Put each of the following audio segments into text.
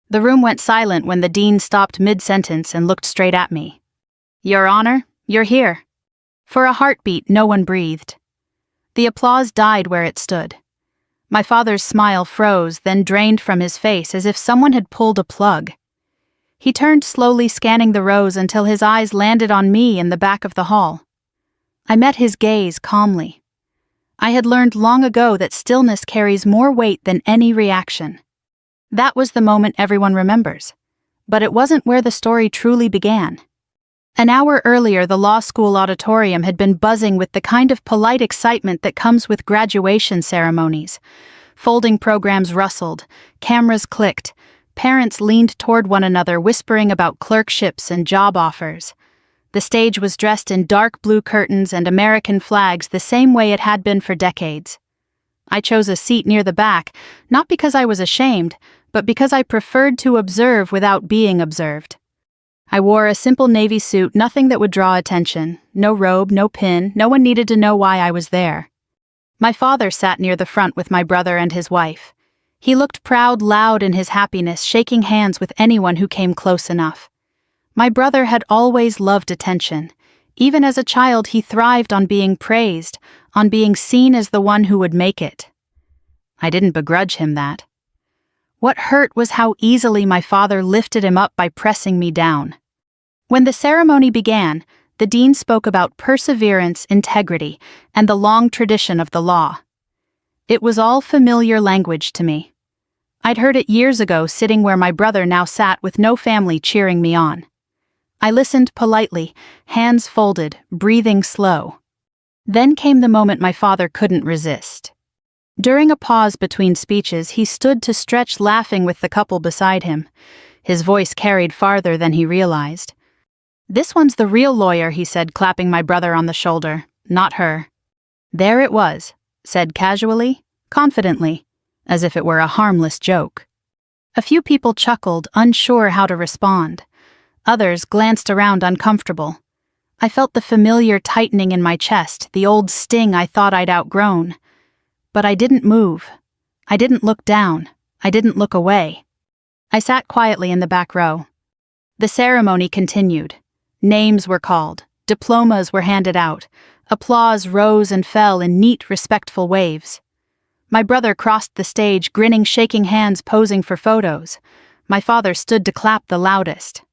The room went silent when the dean stopped mid-sentence and looked straight at me. "Your Honor, you're here." For a heartbeat, no one breathed. The applause died where it stood. My father's smile froze, then drained from his face as if someone had pulled a plug. He turned slowly, scanning the rows until his eyes landed on me in the back of the hall. I met his gaze calmly. I had learned long ago that stillness carries more weight than any reaction. That was the moment everyone remembers. But it wasn't where the story truly began. An hour earlier, the law school auditorium had been buzzing with the kind of polite excitement that comes with graduation ceremonies. Folding programs rustled, cameras clicked, parents leaned toward one another whispering about clerkships and job offers. The stage was dressed in dark blue curtains and American flags the same way it had been for decades. I chose a seat near the back, not because I was ashamed, but because I preferred to observe without being observed. I wore a simple navy suit, nothing that would draw attention. No robe, no pin, no one needed to know why I was there. My father sat near the front with my brother and his wife. He looked proud, loud in his happiness, shaking hands with anyone who came close enough. My brother had always loved attention. Even as a child, he thrived on being praised, on being seen as the one who would make it. I didn't begrudge him that. What hurt was how easily my father lifted him up by pressing me down. When the ceremony began, the dean spoke about perseverance, integrity, and the long tradition of the law. It was all familiar language to me. I'd heard it years ago sitting where my brother now sat with no family cheering me on. I listened politely, hands folded, breathing slow. Then came the moment my father couldn't resist. During a pause between speeches, he stood to stretch, laughing with the couple beside him. His voice carried farther than he realized. "This one's the real lawyer," he said, clapping my brother on the shoulder, "not her." "There it was," said casually, confidently, as if it were a harmless joke. A few people chuckled, unsure how to respond. Others glanced around uncomfortable. I felt the familiar tightening in my chest, the old sting I thought I'd outgrown. But I didn't move. I didn't look down. I didn't look away. I sat quietly in the back row. The ceremony continued. Names were called. Diplomas were handed out. Applause rose and fell in neat, respectful waves. My brother crossed the stage, grinning, shaking hands, posing for photos. My father stood to clap the loudest.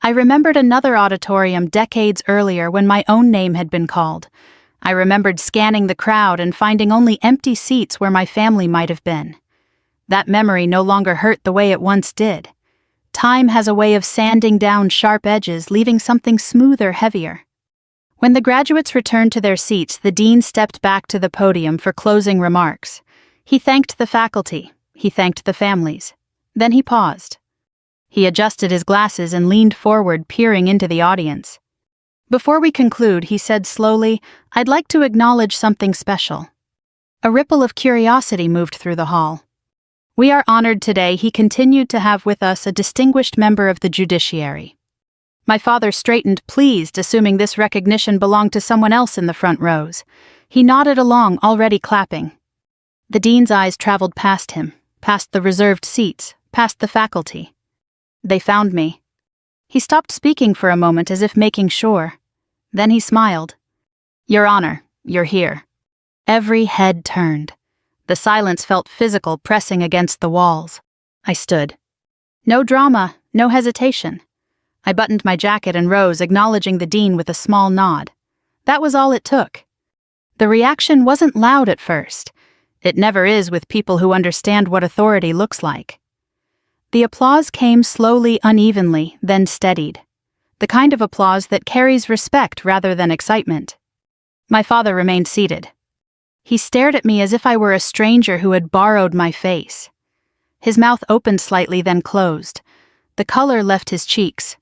I remembered another auditorium decades earlier when my own name had been called. I remembered scanning the crowd and finding only empty seats where my family might have been. That memory no longer hurt the way it once did. Time has a way of sanding down sharp edges, leaving something smoother, heavier. When the graduates returned to their seats, the dean stepped back to the podium for closing remarks. He thanked the faculty. He thanked the families. Then he paused. He adjusted his glasses and leaned forward, peering into the audience. Before we conclude, he said slowly, "I'd like to acknowledge something special." A ripple of curiosity moved through the hall. "We are honored today," he continued, "to have with us a distinguished member of the judiciary." My father straightened, pleased, assuming this recognition belonged to someone else in the front rows. He nodded along, already clapping. The dean's eyes traveled past him, past the reserved seats, past the faculty. They found me. He stopped speaking for a moment as if making sure. Then he smiled. "Your Honor, you're here." Every head turned. The silence felt physical, pressing against the walls. I stood. No drama, no hesitation. I buttoned my jacket and rose, acknowledging the dean with a small nod. That was all it took. The reaction wasn't loud at first. It never is with people who understand what authority looks like. The applause came slowly, unevenly, then steadied. The kind of applause that carries respect rather than excitement. My father remained seated. He stared at me as if I were a stranger who had borrowed my face. His mouth opened slightly, then closed. The color left his cheeks.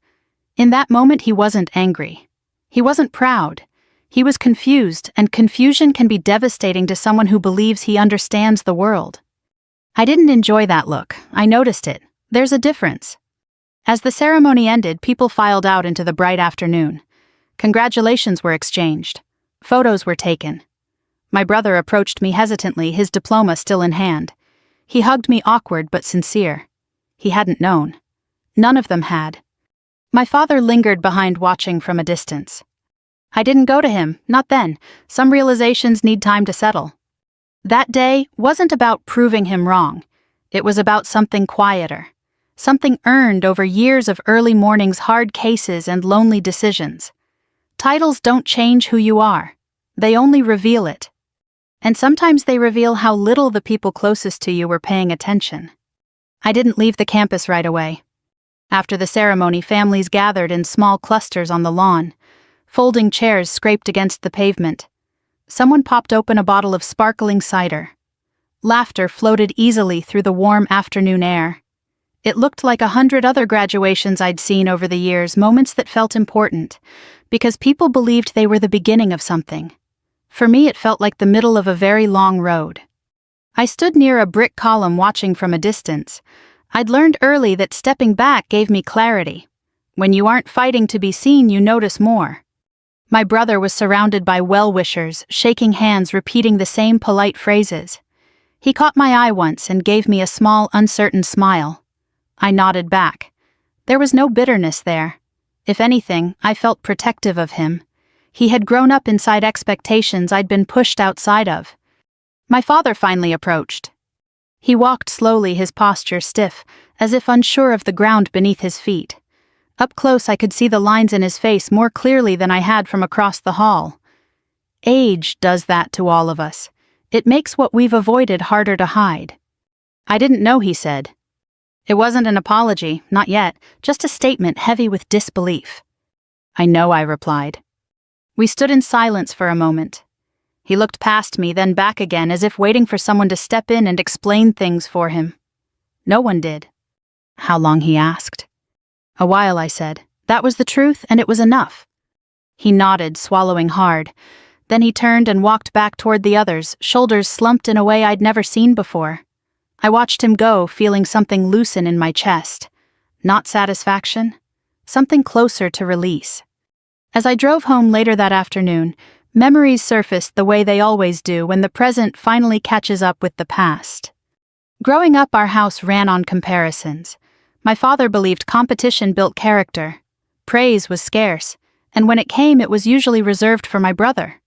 In that moment, he wasn't angry. He wasn't proud. He was confused, and confusion can be devastating to someone who believes he understands the world. I didn't enjoy that look. I noticed it. There's a difference. As the ceremony ended, people filed out into the bright afternoon. Congratulations were exchanged. Photos were taken. My brother approached me hesitantly, his diploma still in hand. He hugged me, awkward but sincere. He hadn't known. None of them had. My father lingered behind, watching from a distance. I didn't go to him, not then. Some realizations need time to settle. That day wasn't about proving him wrong. It was about something quieter. Something earned over years of early mornings, hard cases, and lonely decisions. Titles don't change who you are. They only reveal it. And sometimes they reveal how little the people closest to you were paying attention. I didn't leave the campus right away. After the ceremony, families gathered in small clusters on the lawn. Folding chairs scraped against the pavement. Someone popped open a bottle of sparkling cider. Laughter floated easily through the warm afternoon air. It looked like 100 other graduations I'd seen over the years, moments that felt important, because people believed they were the beginning of something. For me, it felt like the middle of a very long road. I stood near a brick column, watching from a distance. I'd learned early that stepping back gave me clarity. When you aren't fighting to be seen, you notice more. My brother was surrounded by well-wishers, shaking hands, repeating the same polite phrases. He caught my eye once and gave me a small, uncertain smile. I nodded back. There was no bitterness there. If anything, I felt protective of him. He had grown up inside expectations I'd been pushed outside of. My father finally approached. He walked slowly, his posture stiff, as if unsure of the ground beneath his feet. Up close, I could see the lines in his face more clearly than I had from across the hall. Age does that to all of us. It makes what we've avoided harder to hide. I didn't know, he said. It wasn't an apology, not yet, just a statement heavy with disbelief. I know, I replied. We stood in silence for a moment. He looked past me, then back again, as if waiting for someone to step in and explain things for him. No one did. How long, he asked. A while, I said. That was the truth, and it was enough. He nodded, swallowing hard. Then he turned and walked back toward the others, shoulders slumped in a way I'd never seen before. I watched him go, feeling something loosen in my chest. Not satisfaction, something closer to release. As I drove home later that afternoon, memories surfaced the way they always do when the present finally catches up with the past. Growing up, our house ran on comparisons. My father believed competition built character. Praise was scarce, and when it came, it was usually reserved for my brother.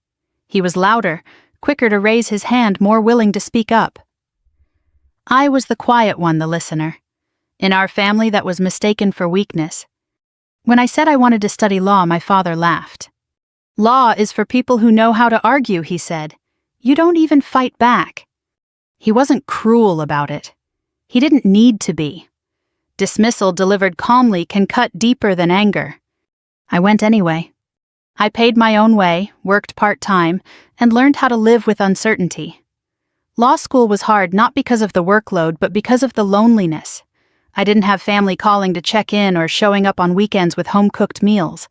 He was louder, quicker to raise his hand, more willing to speak up. I was the quiet one, the listener. In our family, that was mistaken for weakness. When I said I wanted to study law, my father laughed. Law is for people who know how to argue, he said. You don't even fight back. He wasn't cruel about it. He didn't need to be. Dismissal delivered calmly can cut deeper than anger. I went anyway. I paid my own way, worked part-time, and learned how to live with uncertainty. Law school was hard not because of the workload, but because of the loneliness. I didn't have family calling to check in or showing up on weekends with home-cooked meals.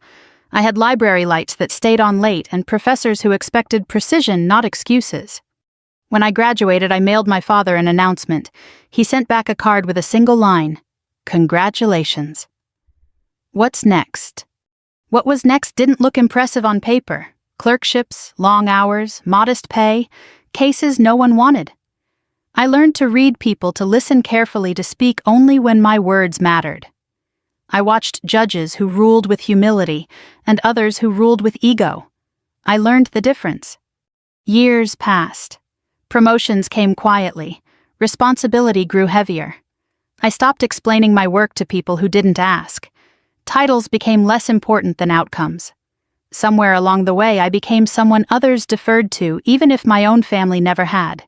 I had library lights that stayed on late and professors who expected precision, not excuses. When I graduated, I mailed my father an announcement. He sent back a card with a single line. Congratulations. What's next? What was next didn't look impressive on paper. Clerkships, long hours, modest pay, cases no one wanted. I learned to read people, to listen carefully, to speak only when my words mattered. I watched judges who ruled with humility and others who ruled with ego. I learned the difference. Years passed. Promotions came quietly. Responsibility grew heavier. I stopped explaining my work to people who didn't ask. Titles became less important than outcomes. Somewhere along the way, I became someone others deferred to, even if my own family never had.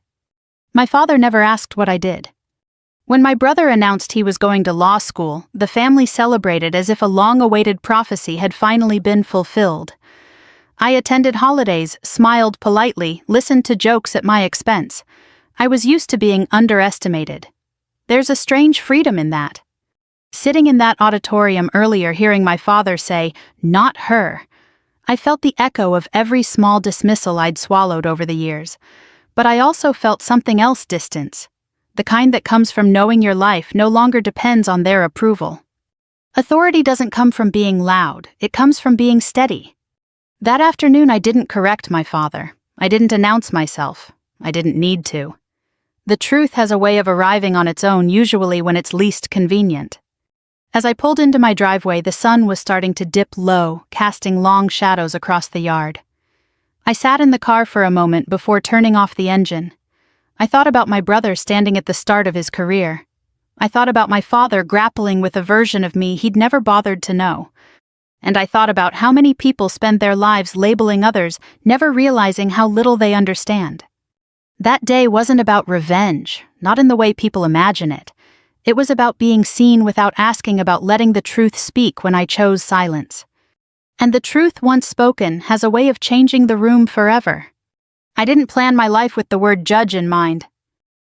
My father never asked what I did. When my brother announced he was going to law school, the family celebrated as if a long-awaited prophecy had finally been fulfilled. I attended holidays, smiled politely, listened to jokes at my expense. I was used to being underestimated. There's a strange freedom in that. Sitting in that auditorium earlier, hearing my father say, "Not her," I felt the echo of every small dismissal I'd swallowed over the years. But I also felt something else: distance. The kind that comes from knowing your life no longer depends on their approval. Authority doesn't come from being loud, it comes from being steady. That afternoon, I didn't correct my father. I didn't announce myself. I didn't need to. The truth has a way of arriving on its own, usually when it's least convenient. As I pulled into my driveway, the sun was starting to dip low, casting long shadows across the yard. I sat in the car for a moment before turning off the engine. I thought about my brother standing at the start of his career. I thought about my father grappling with a version of me he'd never bothered to know. And I thought about how many people spend their lives labeling others, never realizing how little they understand. That day wasn't about revenge, not in the way people imagine it. It was about being seen without asking, about letting the truth speak when I chose silence. And the truth, once spoken, has a way of changing the room forever. I didn't plan my life with the word judge in mind.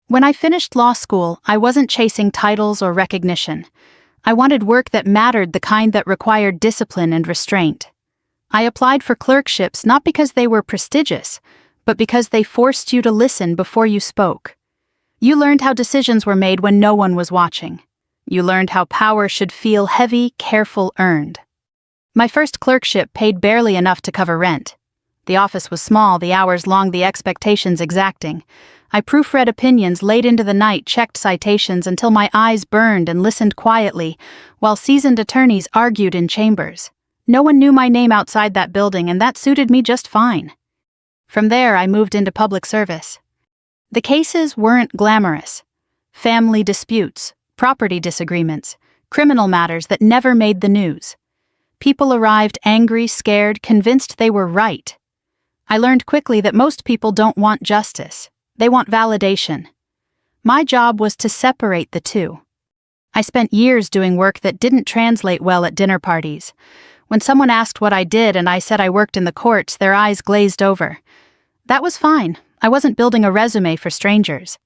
When I finished law school, I wasn't chasing titles or recognition. I wanted work that mattered, the kind that required discipline and restraint. I applied for clerkships not because they were prestigious, but because they forced you to listen before you spoke. You learned how decisions were made when no one was watching. You learned how power should feel heavy, careful, earned. My first clerkship paid barely enough to cover rent. The office was small, the hours long, the expectations exacting. I proofread opinions late into the night, checked citations until my eyes burned, and listened quietly while seasoned attorneys argued in chambers. No one knew my name outside that building, and that suited me just fine. From there, I moved into public service. The cases weren't glamorous. Family disputes, property disagreements, criminal matters that never made the news. People arrived angry, scared, convinced they were right. I learned quickly that most people don't want justice. They want validation. My job was to separate the two. I spent years doing work that didn't translate well at dinner parties. When someone asked what I did and I said I worked in the courts, their eyes glazed over. That was fine. I wasn't building a resume for strangers.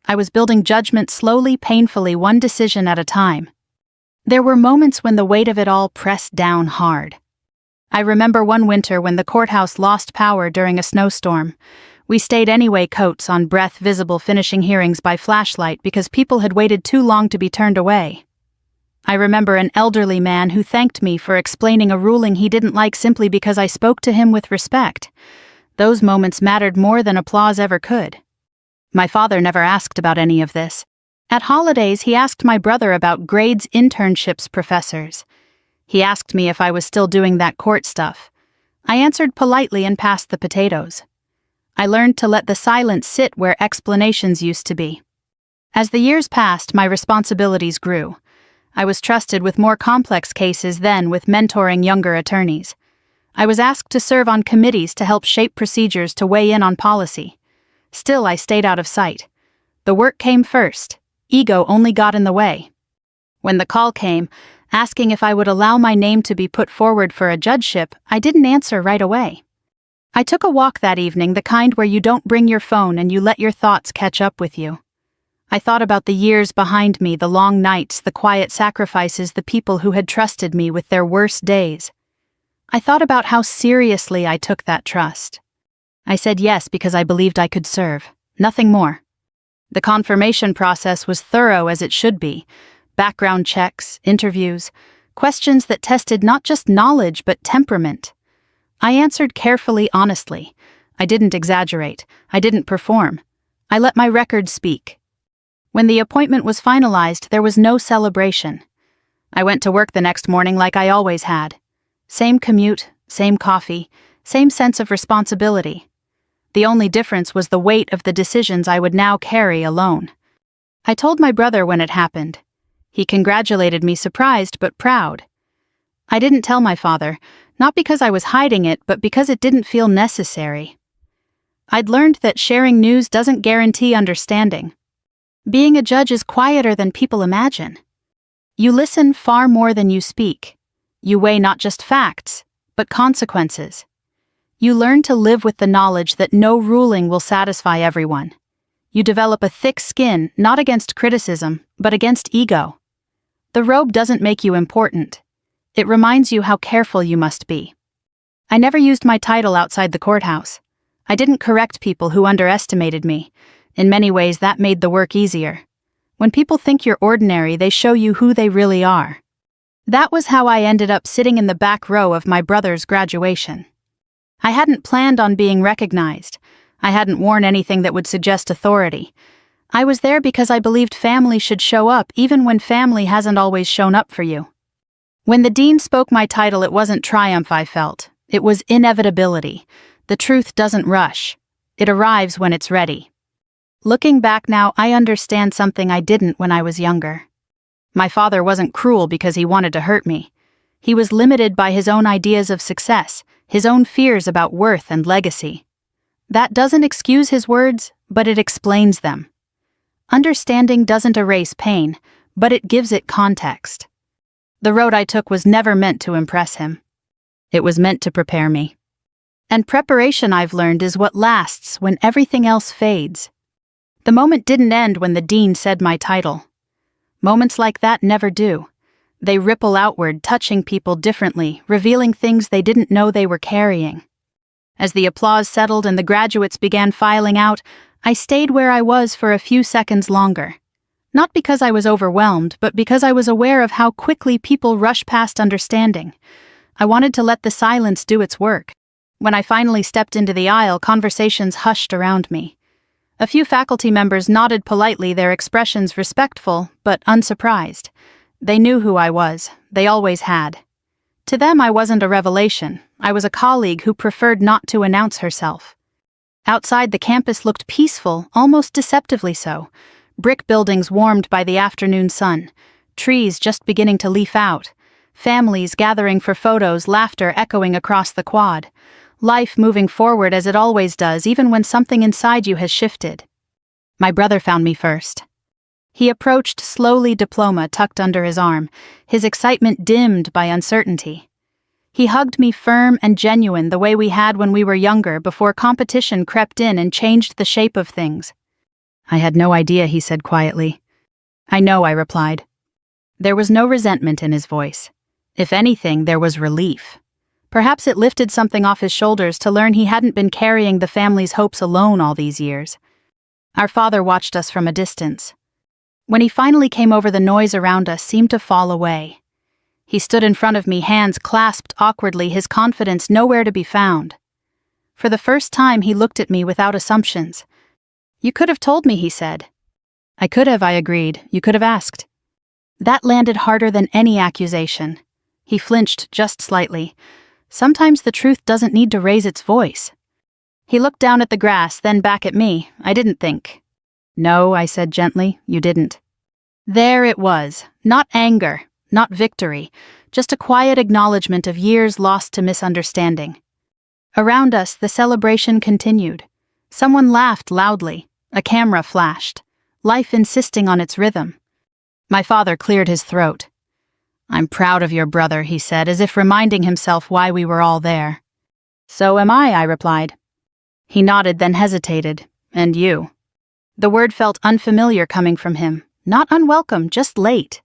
I was building judgment slowly, painfully, one decision at a time. There were moments when the weight of it all pressed down hard. I remember one winter when the courthouse lost power during a snowstorm. We stayed anyway, coats on, breath visible, finishing hearings by flashlight because people had waited too long to be turned away. I remember an elderly man who thanked me for explaining a ruling he didn't like simply because I spoke to him with respect. Those moments mattered more than applause ever could. My father never asked about any of this. At holidays, he asked my brother about grades, internships, professors. He asked me if I was still doing that court stuff. I answered politely and passed the potatoes. I learned to let the silence sit where explanations used to be. As the years passed, my responsibilities grew. I was trusted with more complex cases than with mentoring younger attorneys. I was asked to serve on committees to help shape procedures, to weigh in on policy. Still, I stayed out of sight. The work came first. Ego only got in the way. When the call came, asking if I would allow my name to be put forward for a judgeship, I didn't answer right away. I took a walk that evening, the kind where you don't bring your phone and you let your thoughts catch up with you. I thought about the years behind me, the long nights, the quiet sacrifices, the people who had trusted me with their worst days. I thought about how seriously I took that trust. I said yes because I believed I could serve, nothing more. The confirmation process was thorough, as it should be. Background checks, interviews, questions that tested not just knowledge but temperament. I answered carefully, honestly. I didn't exaggerate. I didn't perform. I let my record speak. When the appointment was finalized, there was no celebration. I went to work the next morning like I always had. Same commute, same coffee, same sense of responsibility. The only difference was the weight of the decisions I would now carry alone. I told my brother when it happened. He congratulated me, surprised but proud. I didn't tell my father, not because I was hiding it, but because it didn't feel necessary. I'd learned that sharing news doesn't guarantee understanding. Being a judge is quieter than people imagine. You listen far more than you speak. You weigh not just facts, but consequences. You learn to live with the knowledge that no ruling will satisfy everyone. You develop a thick skin, not against criticism, but against ego. The robe doesn't make you important. It reminds you how careful you must be. I never used my title outside the courthouse. I didn't correct people who underestimated me. In many ways, that made the work easier. When people think you're ordinary, they show you who they really are. That was how I ended up sitting in the back row of my brother's graduation. I hadn't planned on being recognized. I hadn't worn anything that would suggest authority. I was there because I believed family should show up even when family hasn't always shown up for you. When the dean spoke my title, it wasn't triumph I felt. It was inevitability. The truth doesn't rush. It arrives when it's ready. Looking back now, I understand something I didn't when I was younger. My father wasn't cruel because he wanted to hurt me. He was limited by his own ideas of success, his own fears about worth and legacy. That doesn't excuse his words, but it explains them. Understanding doesn't erase pain, but it gives it context. The road I took was never meant to impress him. It was meant to prepare me. And preparation, I've learned, is what lasts when everything else fades. The moment didn't end when the dean said my title. Moments like that never do. They ripple outward, touching people differently, revealing things they didn't know they were carrying. As the applause settled and the graduates began filing out, I stayed where I was for a few seconds longer. Not because I was overwhelmed, but because I was aware of how quickly people rush past understanding. I wanted to let the silence do its work. When I finally stepped into the aisle, conversations hushed around me. A few faculty members nodded politely, their expressions respectful, but unsurprised. They knew who I was. They always had. To them, I wasn't a revelation. I was a colleague who preferred not to announce herself. Outside, the campus looked peaceful, almost deceptively so. Brick buildings warmed by the afternoon sun, trees just beginning to leaf out, families gathering for photos, laughter echoing across the quad. Life moving forward as it always does, even when something inside you has shifted. My brother found me first. He approached slowly, diploma tucked under his arm, his excitement dimmed by uncertainty. He hugged me firm and genuine, the way we had when we were younger, before competition crept in and changed the shape of things. I had no idea, he said quietly. I know, I replied. There was no resentment in his voice. If anything, there was relief. Perhaps it lifted something off his shoulders to learn he hadn't been carrying the family's hopes alone all these years. Our father watched us from a distance. When he finally came over, the noise around us seemed to fall away. He stood in front of me, hands clasped awkwardly, his confidence nowhere to be found. For the first time, he looked at me without assumptions. You could have told me, he said. I could have, I agreed. You could have asked. That landed harder than any accusation. He flinched just slightly. Sometimes the truth doesn't need to raise its voice. He looked down at the grass, then back at me. I didn't think. No, I said gently, you didn't. There it was. Not anger, not victory, just a quiet acknowledgement of years lost to misunderstanding. Around us, the celebration continued. Someone laughed loudly. A camera flashed, life insisting on its rhythm. My father cleared his throat. I'm proud of your brother, he said, as if reminding himself why we were all there. So am I replied. He nodded, then hesitated. And you? The word felt unfamiliar coming from him, not unwelcome, just late.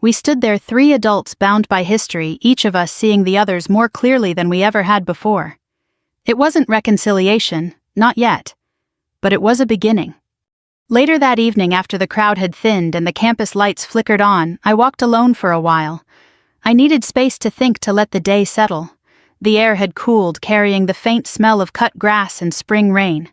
We stood there, three adults bound by history, each of us seeing the others more clearly than we ever had before. It wasn't reconciliation, not yet, but it was a beginning. Later that evening, after the crowd had thinned and the campus lights flickered on, I walked alone for a while. I needed space to think, to let the day settle. The air had cooled, carrying the faint smell of cut grass and spring rain.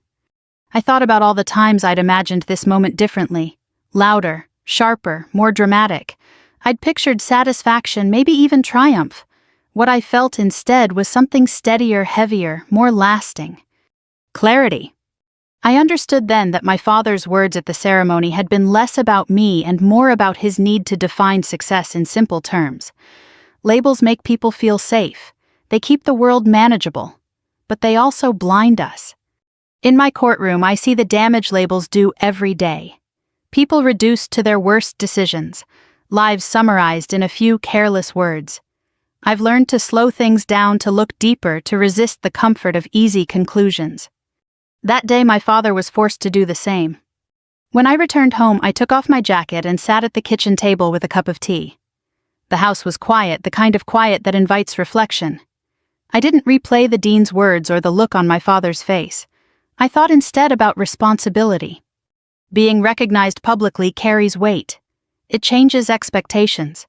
I thought about all the times I'd imagined this moment differently. Louder, sharper, more dramatic. I'd pictured satisfaction, maybe even triumph. What I felt instead was something steadier, heavier, more lasting. Clarity. I understood then that my father's words at the ceremony had been less about me and more about his need to define success in simple terms. Labels make people feel safe. They keep the world manageable. But they also blind us. In my courtroom, I see the damage labels do every day. People reduced to their worst decisions, lives summarized in a few careless words. I've learned to slow things down, to look deeper, to resist the comfort of easy conclusions. That day, my father was forced to do the same. When I returned home, I took off my jacket and sat at the kitchen table with a cup of tea. The house was quiet, the kind of quiet that invites reflection. I didn't replay the dean's words or the look on my father's face. I thought instead about responsibility. Being recognized publicly carries weight. It changes expectations.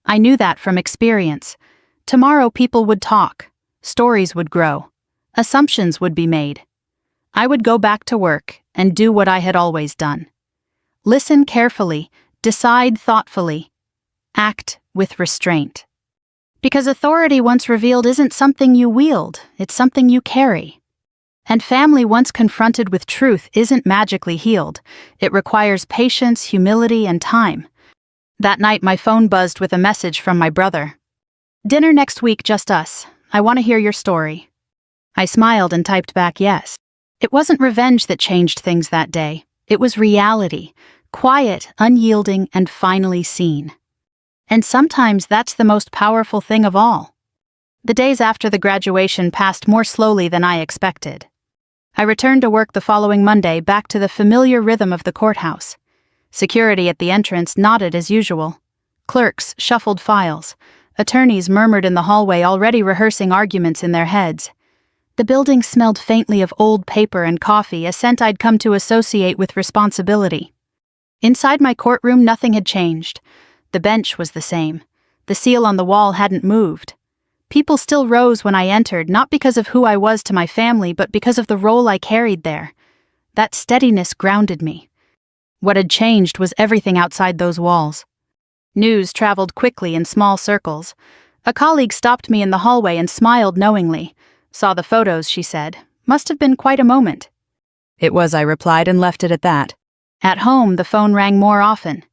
I knew that from experience. Tomorrow people would talk, stories would grow, assumptions would be made. I would go back to work and do what I had always done. Listen carefully, decide thoughtfully, act with restraint. Because authority once revealed isn't something you wield, it's something you carry. And family once confronted with truth isn't magically healed. It requires patience, humility, and time. That night my phone buzzed with a message from my brother. "Dinner next week, just us. I want to hear your story." I smiled and typed back yes. It wasn't revenge that changed things that day. It was reality, quiet, unyielding, and finally seen. And sometimes that's the most powerful thing of all. The days after the graduation passed more slowly than I expected. I returned to work the following Monday, back to the familiar rhythm of the courthouse. Security at the entrance nodded as usual. Clerks shuffled files. Attorneys murmured in the hallway, already rehearsing arguments in their heads. The building smelled faintly of old paper and coffee, a scent I'd come to associate with responsibility. Inside my courtroom, nothing had changed. The bench was the same. The seal on the wall hadn't moved. People still rose when I entered, not because of who I was to my family, but because of the role I carried there. That steadiness grounded me. What had changed was everything outside those walls. News traveled quickly in small circles. A colleague stopped me in the hallway and smiled knowingly. "Saw the photos," she said. "Must have been quite a moment." "It was," I replied, and left it at that. At home, the phone rang more often.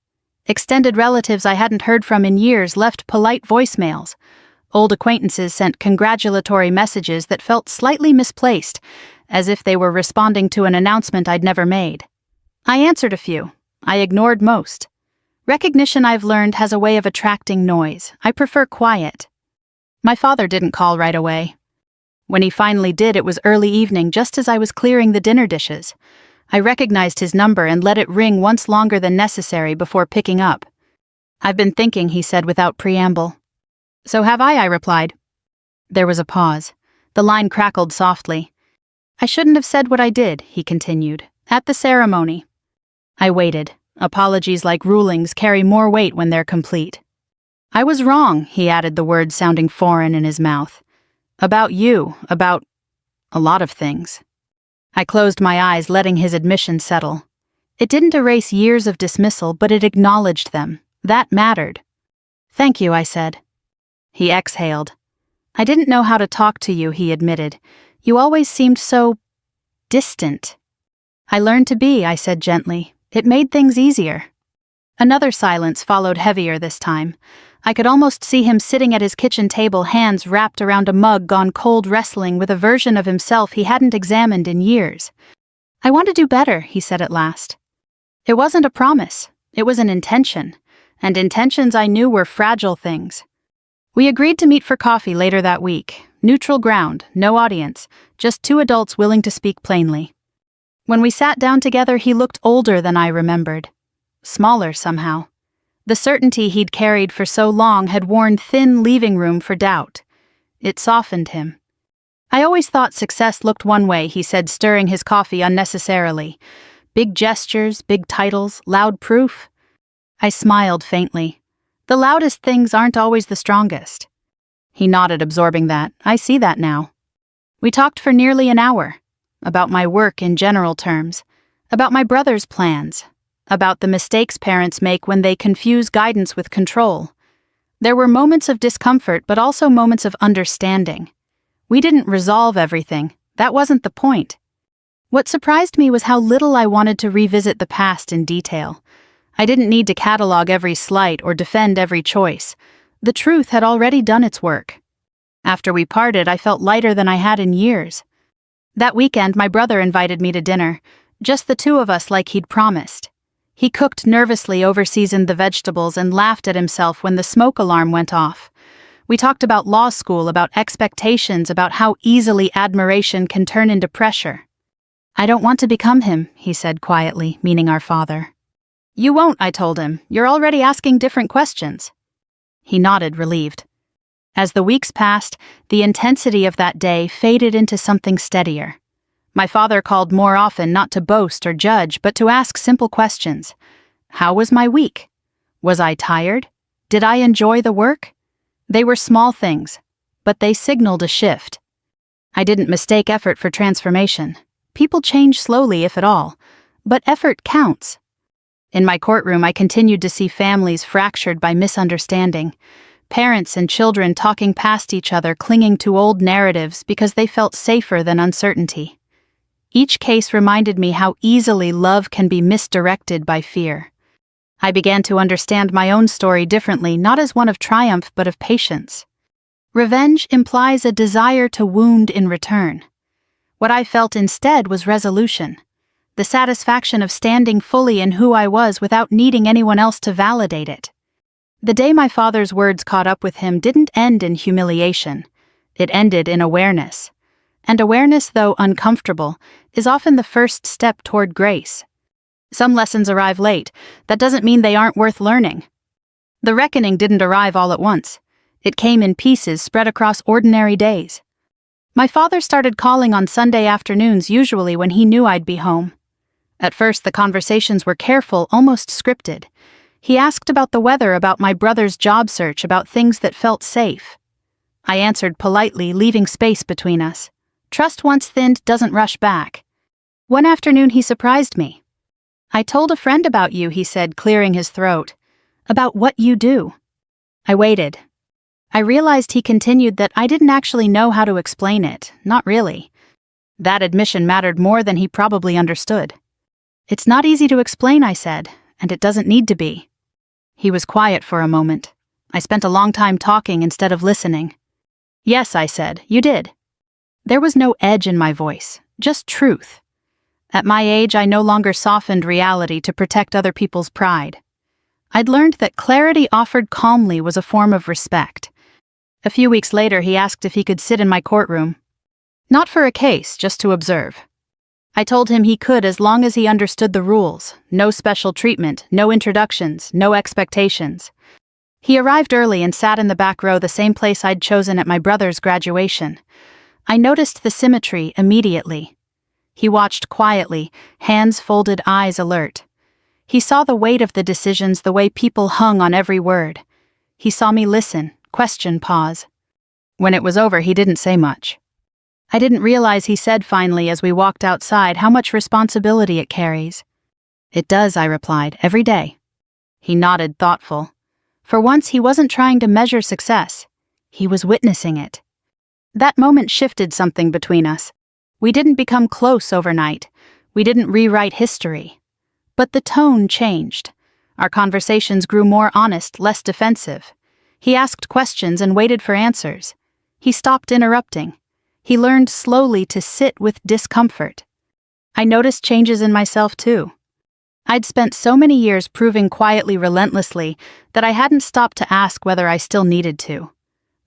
Extended relatives I hadn't heard from in years left polite voicemails. Old acquaintances sent congratulatory messages that felt slightly misplaced, as if they were responding to an announcement I'd never made. I answered a few. I ignored most. Recognition, I've learned, has a way of attracting noise. I prefer quiet. My father didn't call right away. When he finally did, it was early evening, just as I was clearing the dinner dishes. I recognized his number and let it ring once longer than necessary before picking up. "I've been thinking," he said without preamble. "So have I replied. There was a pause. The line crackled softly. "I shouldn't have said what I did," he continued, "at the ceremony." I waited. Apologies, like rulings, carry more weight when they're complete. "I was wrong," he added, the words sounding foreign in his mouth. "About you, about a lot of things." I closed my eyes, letting his admission settle. It didn't erase years of dismissal, but it acknowledged them. That mattered. "Thank you," I said. He exhaled. "I didn't know how to talk to you," he admitted. "You always seemed so distant." "I learned to be," I said gently. "It made things easier." Another silence followed, heavier this time. I could almost see him sitting at his kitchen table, hands wrapped around a mug, gone cold, wrestling with a version of himself he hadn't examined in years. "I want to do better," he said at last. It wasn't a promise. It was an intention. And intentions, I knew, were fragile things. We agreed to meet for coffee later that week. Neutral ground, no audience, just two adults willing to speak plainly. When we sat down together, he looked older than I remembered. Smaller somehow. The certainty he'd carried for so long had worn thin, leaving room for doubt. It softened him. "I always thought success looked one way," he said, stirring his coffee unnecessarily. "Big gestures, big titles, loud proof." I smiled faintly. "The loudest things aren't always the strongest." He nodded, absorbing that. "I see that now." We talked for nearly an hour. About my work in general terms. About my brother's plans. About the mistakes parents make when they confuse guidance with control. There were moments of discomfort, but also moments of understanding. We didn't resolve everything. That wasn't the point. What surprised me was how little I wanted to revisit the past in detail. I didn't need to catalog every slight or defend every choice. The truth had already done its work. After we parted, I felt lighter than I had in years. That weekend, my brother invited me to dinner, just the two of us like he'd promised. He cooked nervously, overseasoned the vegetables, and laughed at himself when the smoke alarm went off. We talked about law school, about expectations, about how easily admiration can turn into pressure. "I don't want to become him," he said quietly, meaning our father. "You won't," I told him. "You're already asking different questions." He nodded, relieved. As the weeks passed, the intensity of that day faded into something steadier. My father called more often, not to boast or judge, but to ask simple questions. How was my week? Was I tired? Did I enjoy the work? They were small things, but they signaled a shift. I didn't mistake effort for transformation. People change slowly, if at all, but effort counts. In my courtroom, I continued to see families fractured by misunderstanding, parents and children talking past each other, clinging to old narratives because they felt safer than uncertainty. Each case reminded me how easily love can be misdirected by fear. I began to understand my own story differently, not as one of triumph but of patience. Revenge implies a desire to wound in return. What I felt instead was resolution, the satisfaction of standing fully in who I was without needing anyone else to validate it. The day my father's words caught up with him didn't end in humiliation. It ended in awareness. And awareness, though uncomfortable, is often the first step toward grace. Some lessons arrive late. That doesn't mean they aren't worth learning. The reckoning didn't arrive all at once. It came in pieces spread across ordinary days. My father started calling on Sunday afternoons, usually when he knew I'd be home. At first, the conversations were careful, almost scripted. He asked about the weather, about my brother's job search, about things that felt safe. I answered politely, leaving space between us. Trust once thinned doesn't rush back. One afternoon he surprised me. I told a friend about you, he said, clearing his throat. About what you do. I waited. I realized, he continued, that I didn't actually know how to explain it, not really. That admission mattered more than he probably understood. It's not easy to explain, I said, and it doesn't need to be. He was quiet for a moment. I spent a long time talking instead of listening. Yes, I said, you did. There was no edge in my voice, just truth. At my age, I no longer softened reality to protect other people's pride. I'd learned that clarity offered calmly was a form of respect. A few weeks later, he asked if he could sit in my courtroom. Not for a case, just to observe. I told him he could as long as he understood the rules. No special treatment, no introductions, no expectations. He arrived early and sat in the back row, the same place I'd chosen at my brother's graduation. I noticed the symmetry immediately. He watched quietly, hands folded, eyes alert. He saw the weight of the decisions, the way people hung on every word. He saw me listen, question, pause. When it was over, he didn't say much. I didn't realize, he said finally as we walked outside, how much responsibility it carries. It does, I replied, every day. He nodded, thoughtful. For once, he wasn't trying to measure success. He was witnessing it. That moment shifted something between us. We didn't become close overnight. We didn't rewrite history. But the tone changed. Our conversations grew more honest, less defensive. He asked questions and waited for answers. He stopped interrupting. He learned slowly to sit with discomfort. I noticed changes in myself too. I'd spent so many years proving quietly, relentlessly, that I hadn't stopped to ask whether I still needed to.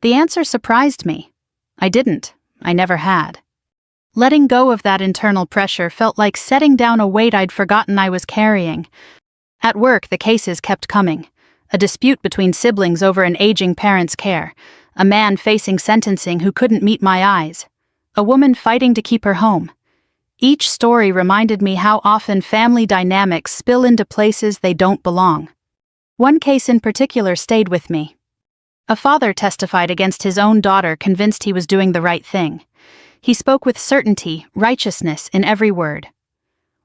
The answer surprised me. I didn't. I never had. Letting go of that internal pressure felt like setting down a weight I'd forgotten I was carrying. At work, the cases kept coming. A dispute between siblings over an aging parent's care. A man facing sentencing who couldn't meet my eyes. A woman fighting to keep her home. Each story reminded me how often family dynamics spill into places they don't belong. One case in particular stayed with me. A father testified against his own daughter, convinced he was doing the right thing. He spoke with certainty, righteousness in every word.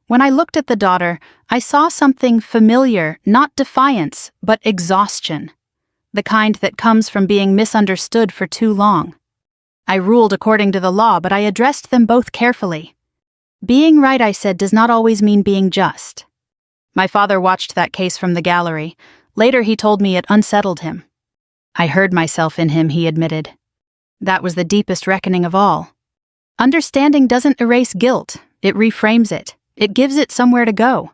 When I looked at the daughter, I saw something familiar, not defiance, but exhaustion. The kind that comes from being misunderstood for too long. I ruled according to the law, but I addressed them both carefully. Being right, I said, does not always mean being just. My father watched that case from the gallery. Later he told me it unsettled him. I heard myself in him, he admitted. That was the deepest reckoning of all. Understanding doesn't erase guilt, it reframes it. It gives it somewhere to go.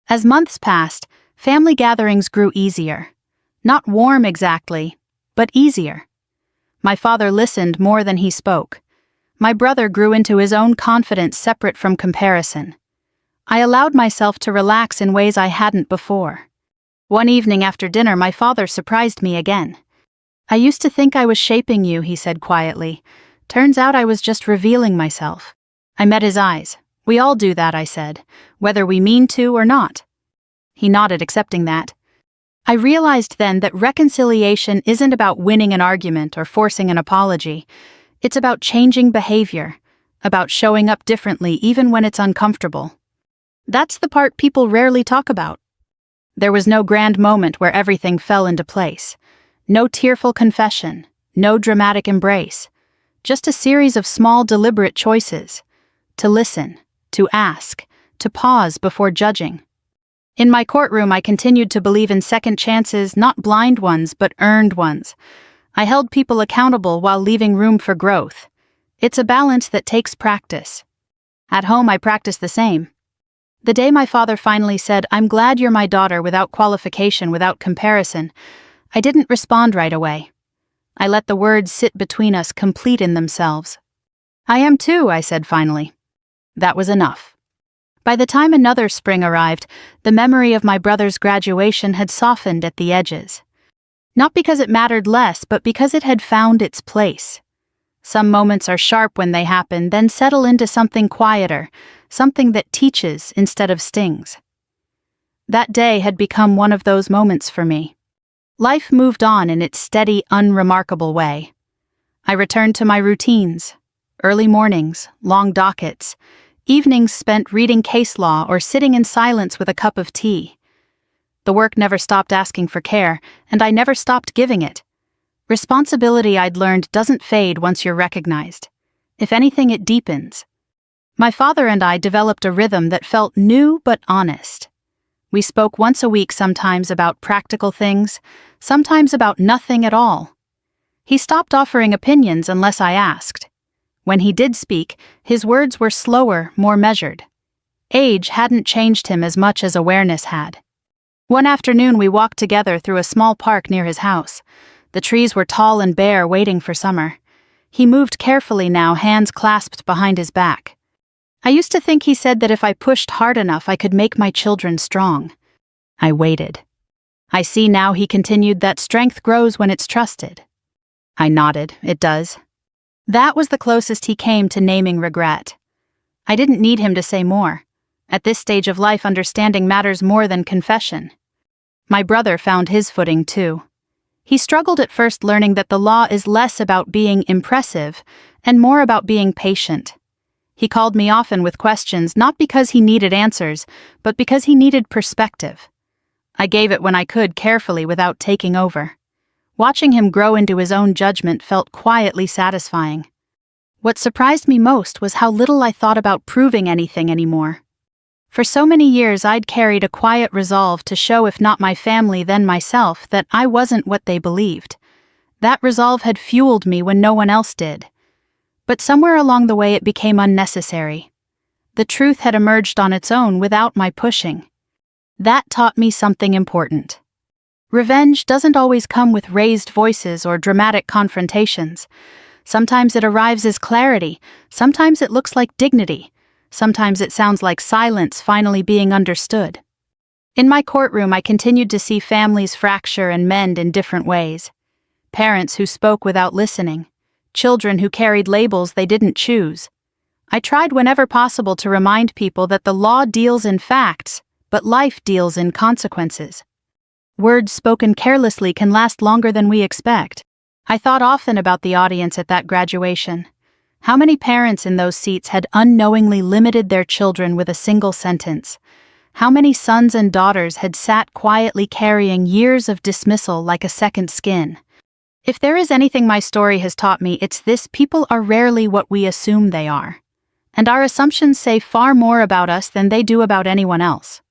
As months passed, family gatherings grew easier. Not warm exactly, but easier. My father listened more than he spoke. My brother grew into his own confidence separate from comparison. I allowed myself to relax in ways I hadn't before. One evening after dinner, my father surprised me again. I used to think I was shaping you, he said quietly. Turns out I was just revealing myself. I met his eyes. We all do that, I said, whether we mean to or not. He nodded, accepting that. I realized then that reconciliation isn't about winning an argument or forcing an apology. It's about changing behavior, about showing up differently even when it's uncomfortable. That's the part people rarely talk about. There was no grand moment where everything fell into place. No tearful confession, no dramatic embrace. Just a series of small, deliberate choices. To listen, to ask, to pause before judging. In my courtroom, I continued to believe in second chances, not blind ones, but earned ones. I held people accountable while leaving room for growth. It's a balance that takes practice. At home, I practiced the same. The day my father finally said, "I'm glad you're my daughter," without qualification, without comparison, I didn't respond right away. I let the words sit between us, complete in themselves. "I am too," I said finally. That was enough. By the time another spring arrived, the memory of my brother's graduation had softened at the edges. Not because it mattered less, but because it had found its place. Some moments are sharp when they happen, then settle into something quieter, something that teaches instead of stings. That day had become one of those moments for me. Life moved on in its steady, unremarkable way. I returned to my routines. Early mornings, long dockets, evenings spent reading case law or sitting in silence with a cup of tea. The work never stopped asking for care, and I never stopped giving it. Responsibility, I'd learned, doesn't fade once you're recognized. If anything, it deepens. My father and I developed a rhythm that felt new but honest. We spoke once a week, sometimes about practical things, sometimes about nothing at all. He stopped offering opinions unless I asked. When he did speak, his words were slower, more measured. Age hadn't changed him as much as awareness had. One afternoon we walked together through a small park near his house. The trees were tall and bare, waiting for summer. He moved carefully now, hands clasped behind his back. I used to think he said that if I pushed hard enough I could make my children strong. I waited. I see now, he continued, that strength grows when it's trusted. I nodded. It does. That was the closest he came to naming regret. I didn't need him to say more. At this stage of life, understanding matters more than confession. My brother found his footing too. He struggled at first, learning that the law is less about being impressive and more about being patient. He called me often with questions, not because he needed answers, but because he needed perspective. I gave it when I could, carefully, without taking over. Watching him grow into his own judgment felt quietly satisfying. What surprised me most was how little I thought about proving anything anymore. For so many years I'd carried a quiet resolve to show, if not my family then myself, that I wasn't what they believed. That resolve had fueled me when no one else did. But somewhere along the way it became unnecessary. The truth had emerged on its own without my pushing. That taught me something important. Revenge doesn't always come with raised voices or dramatic confrontations. Sometimes it arrives as clarity, sometimes it looks like dignity. Sometimes it sounds like silence finally being understood. In my courtroom, I continued to see families fracture and mend in different ways. Parents who spoke without listening. Children who carried labels they didn't choose. I tried whenever possible to remind people that the law deals in facts, but life deals in consequences. Words spoken carelessly can last longer than we expect. I thought often about the audience at that graduation. How many parents in those seats had unknowingly limited their children with a single sentence? How many sons and daughters had sat quietly carrying years of dismissal like a second skin? If there is anything my story has taught me, it's this: people are rarely what we assume they are. And our assumptions say far more about us than they do about anyone else.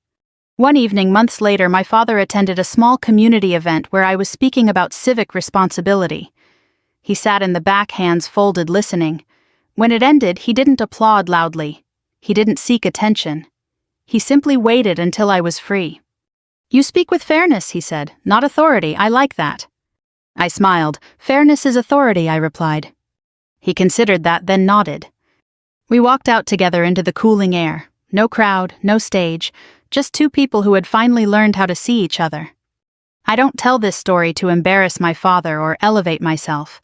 One evening, months later, my father attended a small community event where I was speaking about civic responsibility. He sat in the back, hands folded, listening. When it ended, he didn't applaud loudly. He didn't seek attention. He simply waited until I was free. "You speak with fairness," he said, "not authority. I like that." I smiled. "Fairness is authority," I replied. He considered that, then nodded. We walked out together into the cooling air. No crowd, no stage, just two people who had finally learned how to see each other. I don't tell this story to embarrass my father or elevate myself.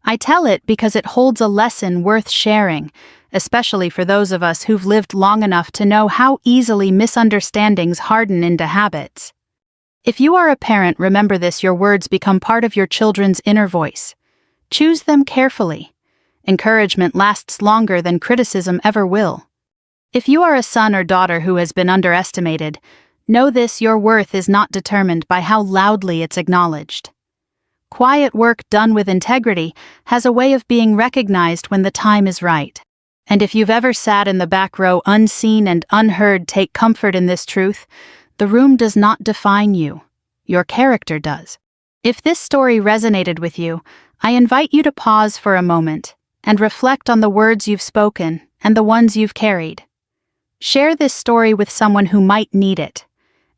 I tell it because it holds a lesson worth sharing, especially for those of us who've lived long enough to know how easily misunderstandings harden into habits. If you are a parent, remember this: your words become part of your children's inner voice. Choose them carefully. Encouragement lasts longer than criticism ever will. If you are a son or daughter who has been underestimated, Know this: your worth is not determined by how loudly it's acknowledged. Quiet work done with integrity has a way of being recognized when the time is right. And if you've ever sat in the back row unseen and unheard, take comfort in this truth: the room does not define you. Your character does. If this story resonated with you, I invite you to pause for a moment and reflect on the words you've spoken and the ones you've carried. Share this story with someone who might need it.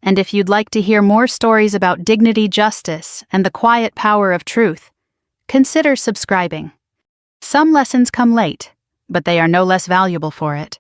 And if you'd like to hear more stories about dignity, justice, and the quiet power of truth, consider subscribing. Some lessons come late, but they are no less valuable for it.